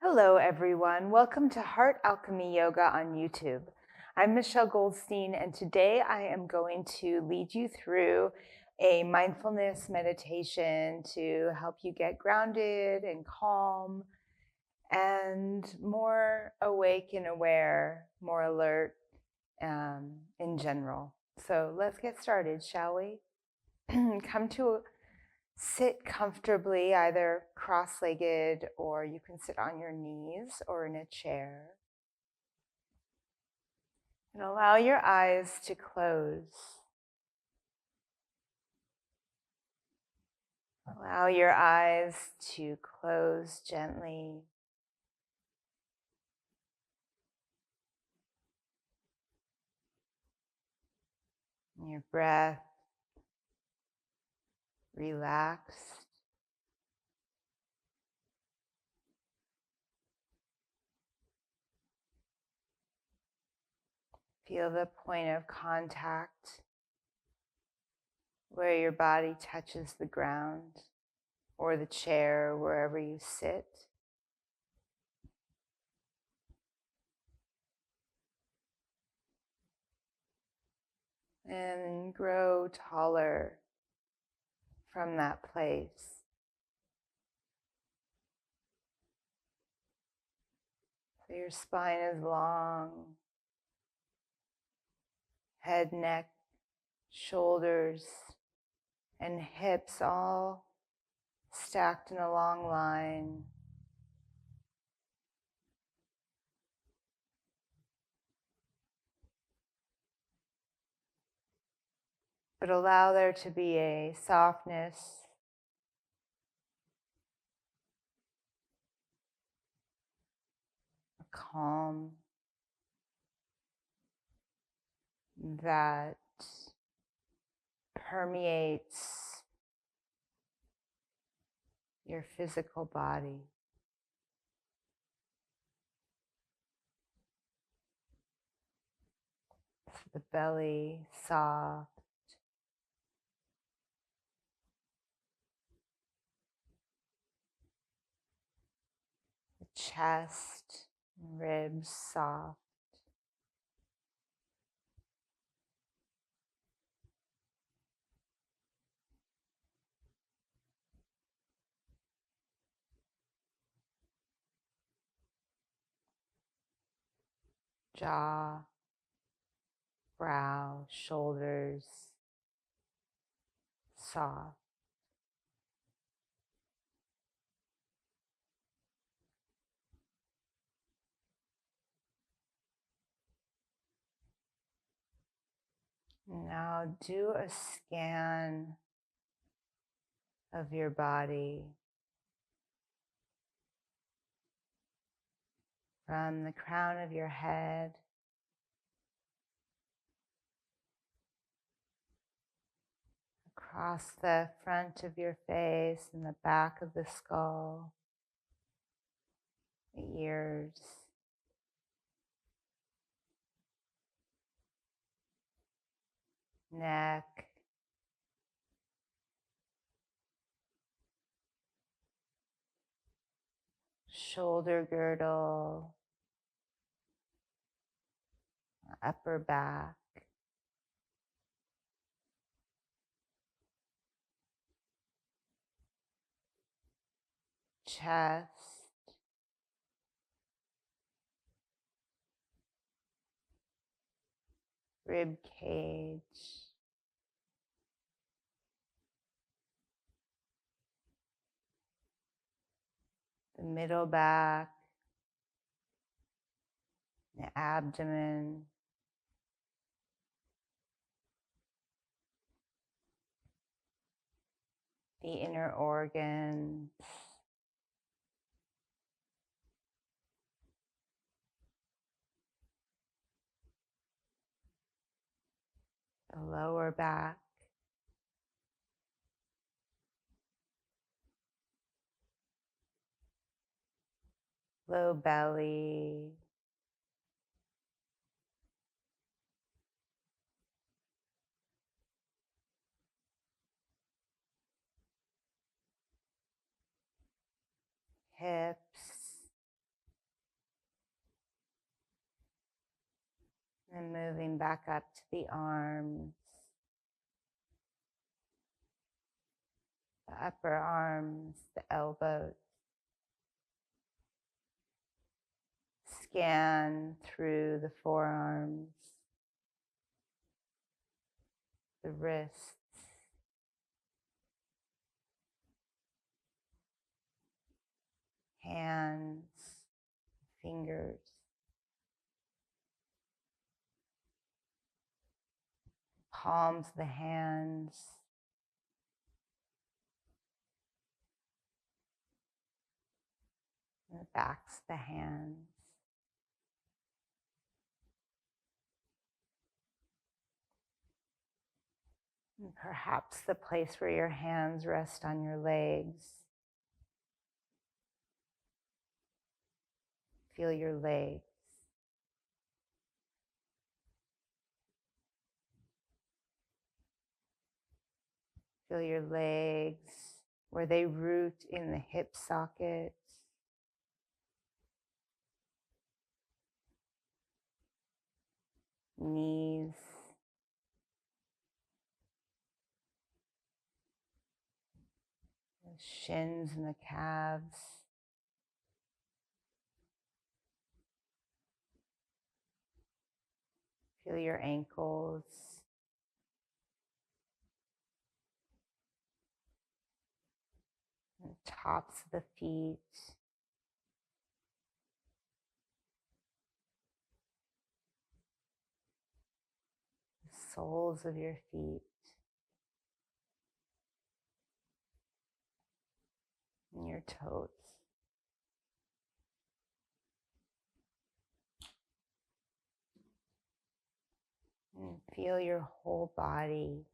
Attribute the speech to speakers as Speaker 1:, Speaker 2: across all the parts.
Speaker 1: Hello, everyone. Welcome to Heart Alchemy Yoga on YouTube. I'm Michelle Goldstein, and today I am going to lead you through a mindfulness meditation to help you get grounded and calm and more awake and aware, more alert in general. So let's get started, shall we? Come to sit comfortably, either cross-legged or you can sit on your knees or in a chair. And allow your eyes to close. Allow your eyes to close gently. And your breath relaxed. Feel the point of contact where your body touches the ground or the chair, wherever you sit. And grow taller from that place. So your spine is long, head, neck, shoulders, and hips all stacked in a long line. But allow there to be a softness, a calm that permeates your physical body. So the belly soft, the chest and ribs soft. Jaw, brow, shoulders soft. Now do a scan of your body from the crown of your head across the front of your face and the back of the skull, the ears, neck, shoulder girdle, upper back, chest, rib cage, the middle back, the abdomen, the inner organs, the lower back, low belly, hips, And moving back up to the arms, the upper arms, the elbows. Scan through the forearms, the wrists, hands, fingers, palms of the hands, and the backs of the hands. And perhaps the place where your hands rest on your legs. Feel your legs. Feel your legs where they root in the hip sockets. Knees. The shins and the calves. Feel your ankles. And tops of the feet. The soles of your feet. And your toes. And feel your whole body.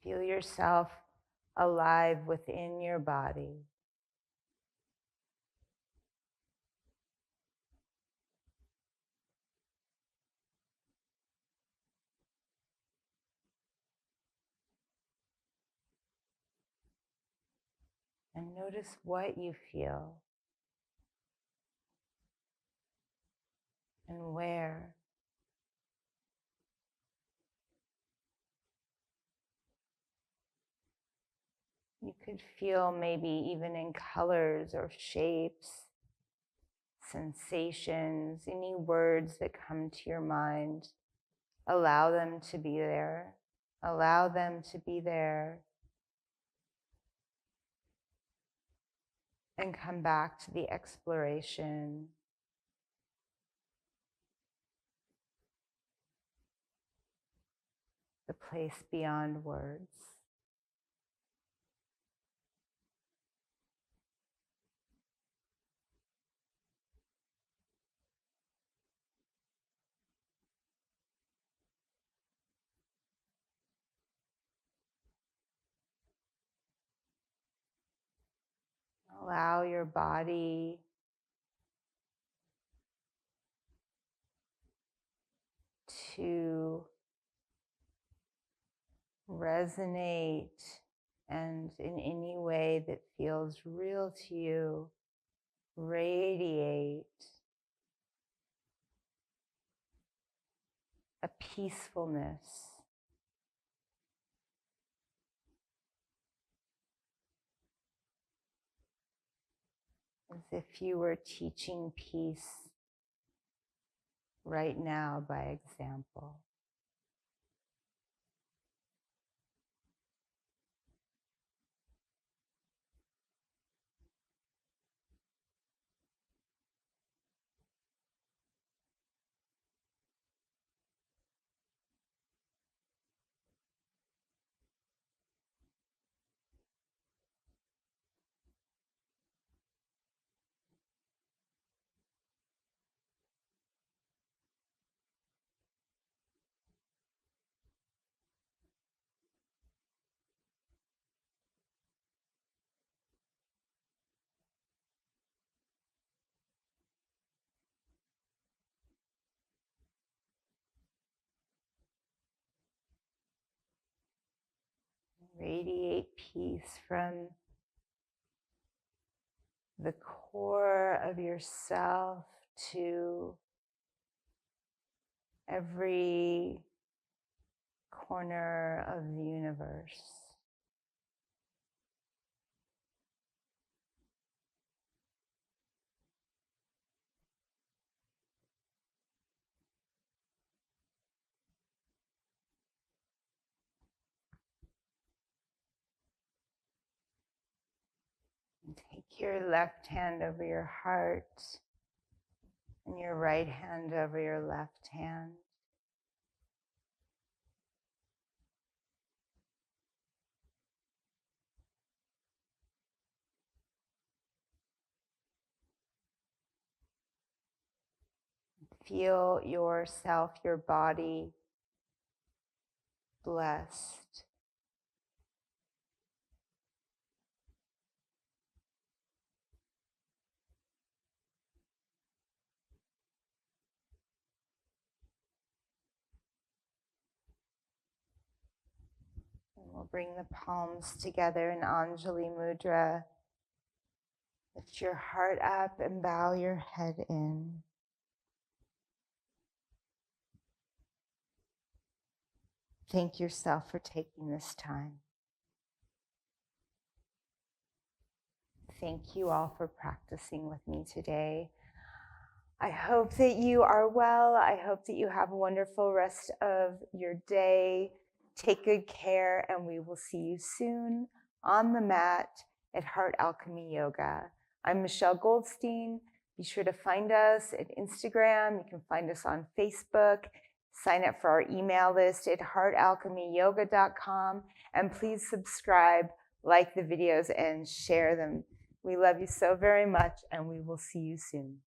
Speaker 1: Feel yourself alive within your body. And notice what you feel and where. You could feel maybe even in colors or shapes, sensations, any words that come to your mind. Allow them to be there. Allow them to be there. And come back to the exploration. The place beyond words. Allow your body to resonate and in any way that feels real to you, radiate a peacefulness. As if you were teaching peace right now by example. Radiate peace from the core of yourself to every corner of the universe. And take your left hand over your heart and your right hand over your left hand. Feel yourself, your body, blessed. And we'll bring the palms together in Anjali Mudra. Lift your heart up and bow your head in. Thank yourself for taking this time. Thank you all for practicing with me today. I hope that you are well. I hope that you have a wonderful rest of your day. Take good care, and we will see you soon on the mat at Heart Alchemy Yoga. I'm Michelle Goldstein. Be sure to find us at Instagram. You can find us on Facebook. Sign up for our email list at heartalchemyyoga.com. And please subscribe, like the videos, and share them. We love you so very much, and we will see you soon.